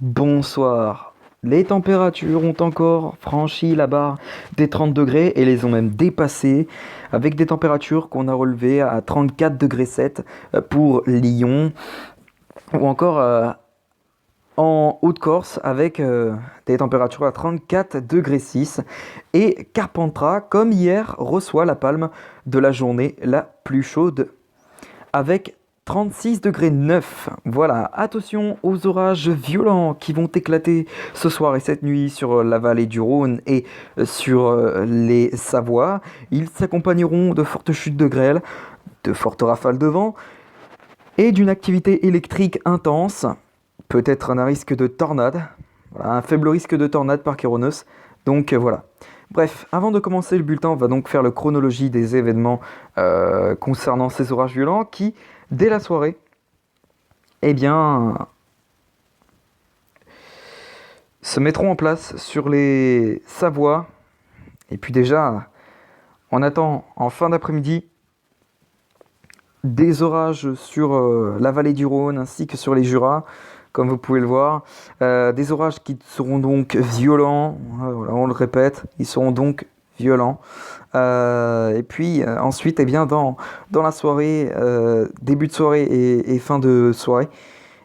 Bonsoir. Les températures ont encore franchi la barre des 30 degrés et les ont même dépassées avec des températures qu'on a relevées à 34 degrés 7 pour Lyon ou encore en Haute-Corse avec des températures à 34 degrés 6 et Carpentras, comme hier, reçoit la palme de la journée la plus chaude avec 36 degrés 9. Voilà, attention aux orages violents qui vont éclater ce soir et cette nuit sur la vallée du Rhône et sur les Savoies. Ils s'accompagneront de fortes chutes de grêle, de fortes rafales de vent et d'une activité électrique intense. Peut-être un risque de tornade. Voilà, un faible risque de tornade par Kéronos. Donc voilà. Bref, avant de commencer le bulletin, on va donc faire la chronologie des événements concernant ces orages violents qui, dès la soirée, eh bien, se mettront en place sur les Savoies. Et puis déjà, on attend en fin d'après-midi des orages sur la vallée du Rhône ainsi que sur les Jura, comme vous pouvez le voir. Des orages qui seront donc violents, voilà, on le répète, ils seront donc violents. Et puis ensuite, eh bien, dans la soirée, début de soirée et fin de soirée,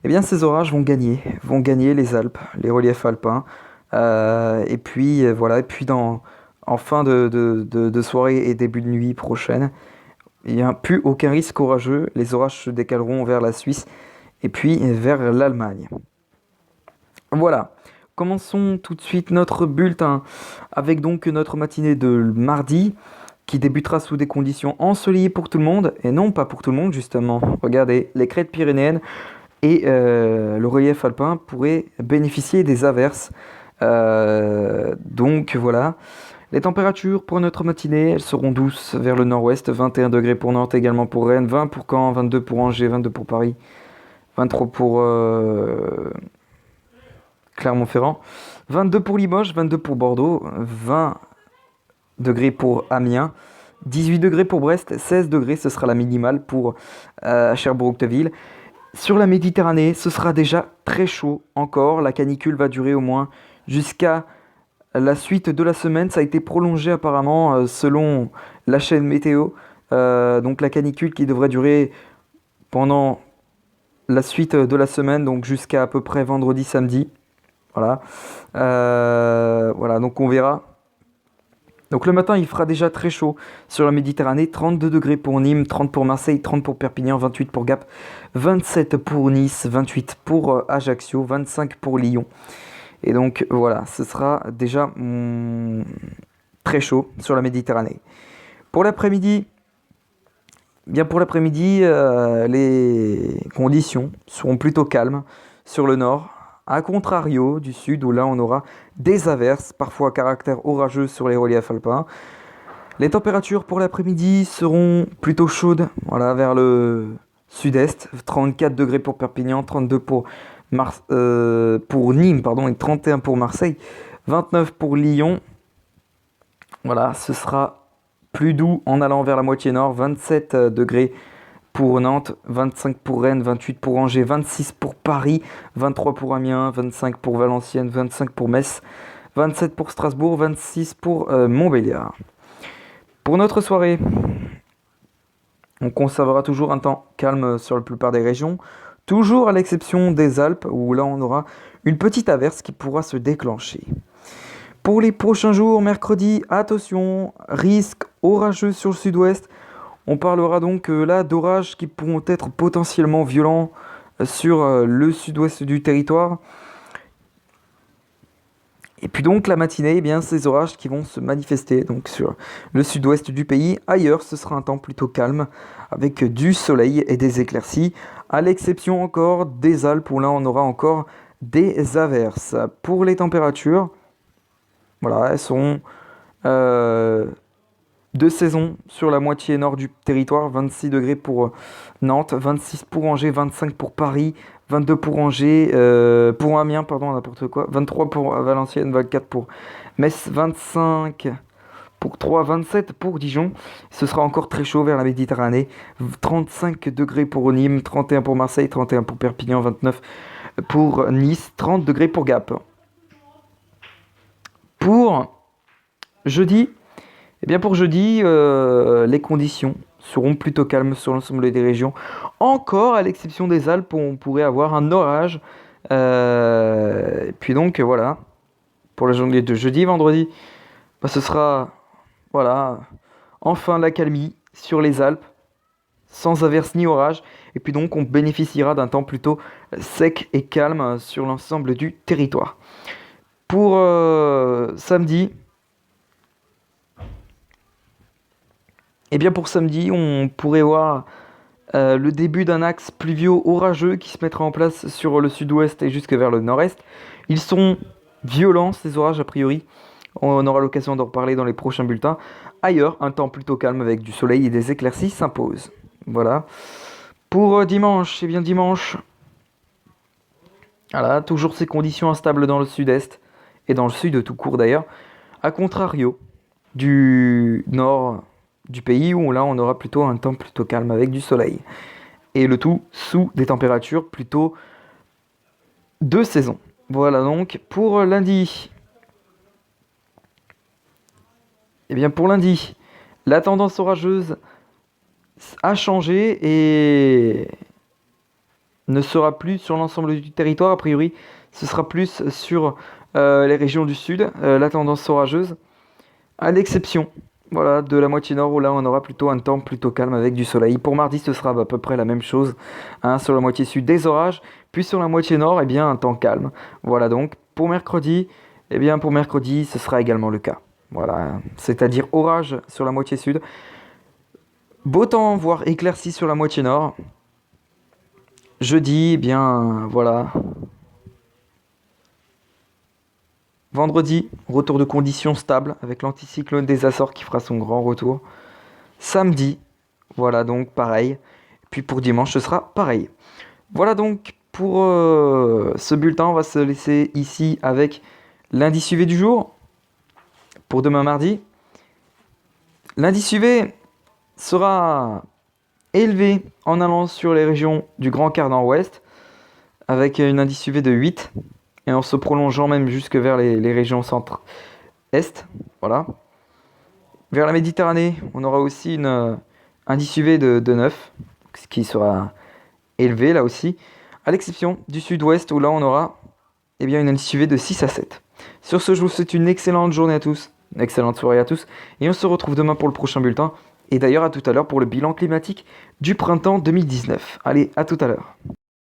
eh bien, ces orages vont gagner les Alpes, les reliefs alpins. Et puis voilà, et puis en fin de soirée et début de nuit prochaine, il n'y a plus aucun risque orageux. Les orages se décaleront vers la Suisse et puis vers l'Allemagne. Voilà. Commençons tout de suite notre bulletin avec donc notre matinée de mardi qui débutera sous des conditions ensoleillées pour tout le monde et non pas pour tout le monde justement. Regardez, les crêtes pyrénéennes et le relief alpin pourraient bénéficier des averses. Donc voilà. Les températures pour notre matinée, elles seront douces vers le nord-ouest, 21 degrés pour Nantes, également pour Rennes, 20 pour Caen, 22 pour Angers, 22 pour Paris, 23 pour Clermont-Ferrand, 22 pour Limoges, 22 pour Bordeaux, 20 degrés pour Amiens, 18 degrés pour Brest, 16 degrés, ce sera la minimale pour Cherbourg-Octeville. Sur la Méditerranée, ce sera déjà très chaud encore, la canicule va durer au moins jusqu'à la suite de la semaine. Ça a été prolongé apparemment selon la chaîne météo. Donc la canicule qui devrait durer pendant la suite de la semaine, donc jusqu'à à peu près vendredi, samedi. Voilà. Voilà, donc on verra. Donc le matin, il fera déjà très chaud sur la Méditerranée. 32 degrés pour Nîmes, 30 pour Marseille, 30 pour Perpignan, 28 pour Gap, 27 pour Nice, 28 pour Ajaccio, 25 pour Lyon. Et donc voilà, ce sera déjà très chaud sur la Méditerranée. Pour l'après-midi, les conditions seront plutôt calmes sur le nord, à contrario du sud où là on aura des averses, parfois à caractère orageux sur les reliefs alpins. Les températures pour l'après-midi seront plutôt chaudes, voilà, vers le sud-est, 34 degrés pour Perpignan, 32 pour Nîmes, pardon, et 31 pour Marseille, 29 pour Lyon. Voilà, ce sera plus doux en allant vers la moitié nord, 27 degrés pour Nantes, 25 pour Rennes, 28 pour Angers, 26 pour Paris, 23 pour Amiens, 25 pour Valenciennes, 25 pour Metz, 27 pour Strasbourg, 26 pour Montbéliard. Pour notre soirée, on conservera toujours un temps calme sur la plupart des régions, toujours à l'exception des Alpes où là on aura une petite averse qui pourra se déclencher. Pour les prochains jours, mercredi, attention, risque orageux sur le sud-ouest. On parlera donc là d'orages qui pourront être potentiellement violents sur le sud-ouest du territoire. Et puis donc la matinée, eh bien, ces orages qui vont se manifester donc sur le sud-ouest du pays. Ailleurs, ce sera un temps plutôt calme avec du soleil et des éclaircies, à l'exception encore des Alpes où là on aura encore des averses. Pour les températures, voilà, elles seront de saison sur la moitié nord du territoire, 26 degrés pour Nantes, 26 pour Angers, 25 pour Paris, 22 pour Angers, pour Amiens, pardon, n'importe quoi, 23 pour Valenciennes, 24 pour Metz, 25 pour Troyes, 27 pour Dijon. Ce sera encore très chaud vers la Méditerranée, 35 degrés pour Nîmes, 31 pour Marseille, 31 pour Perpignan, 29 pour Nice, 30 degrés pour Gap. Pour jeudi, eh bien pour jeudi, les conditions seront plutôt calmes sur l'ensemble des régions. Encore, à l'exception des Alpes, où on pourrait avoir un orage. Et puis donc, voilà, pour la journée de jeudi, vendredi, bah, ce sera, voilà, enfin l'accalmie sur les Alpes, sans averse ni orage. Et puis donc, on bénéficiera d'un temps plutôt sec et calme sur l'ensemble du territoire. Pour samedi, eh bien pour samedi, on pourrait voir le début d'un axe pluvio-orageux qui se mettra en place sur le sud-ouest et jusque vers le nord-est. Ils sont violents, ces orages, a priori. On aura l'occasion d'en reparler dans les prochains bulletins. Ailleurs, un temps plutôt calme avec du soleil et des éclaircies s'impose. Voilà. Pour dimanche, eh bien dimanche, voilà, toujours ces conditions instables dans le sud-est et dans le sud tout court d'ailleurs. A contrario du nord du pays où là on aura plutôt un temps plutôt calme avec du soleil. Et le tout sous des températures plutôt de saison. Voilà donc pour lundi. Eh bien pour lundi, la tendance orageuse a changé et ne sera plus sur l'ensemble du territoire. A priori, ce sera plus sur les régions du sud, la tendance orageuse, à l'exception voilà, de la moitié nord où là on aura plutôt un temps plutôt calme avec du soleil. Pour mardi, ce sera à peu près la même chose. Hein, sur la moitié sud, des orages, puis sur la moitié nord, eh bien, un temps calme. Voilà donc pour mercredi, eh bien, pour mercredi, ce sera également le cas. Voilà, c'est-à-dire orage sur la moitié sud, beau temps, voire éclairci sur la moitié nord. Jeudi, eh bien, voilà. Vendredi, retour de conditions stables avec l'anticyclone des Açores qui fera son grand retour. Samedi, voilà donc pareil. Puis pour dimanche, ce sera pareil. Voilà donc pour ce bulletin. On va se laisser ici avec l'indice UV du jour pour demain mardi. L'indice UV sera élevé en allant sur les régions du Grand Quart Nord-Ouest avec une indice UV de 8 et en se prolongeant même jusque vers les régions centre-est. Voilà. Vers la Méditerranée, on aura aussi une indice UV de 9, ce qui sera élevé là aussi, à l'exception du sud-ouest où là on aura eh bien, une indice UV de 6 à 7. Sur ce, je vous souhaite une excellente journée à tous, une excellente soirée à tous, et on se retrouve demain pour le prochain bulletin, et d'ailleurs à tout à l'heure pour le bilan climatique du printemps 2019. Allez, à tout à l'heure.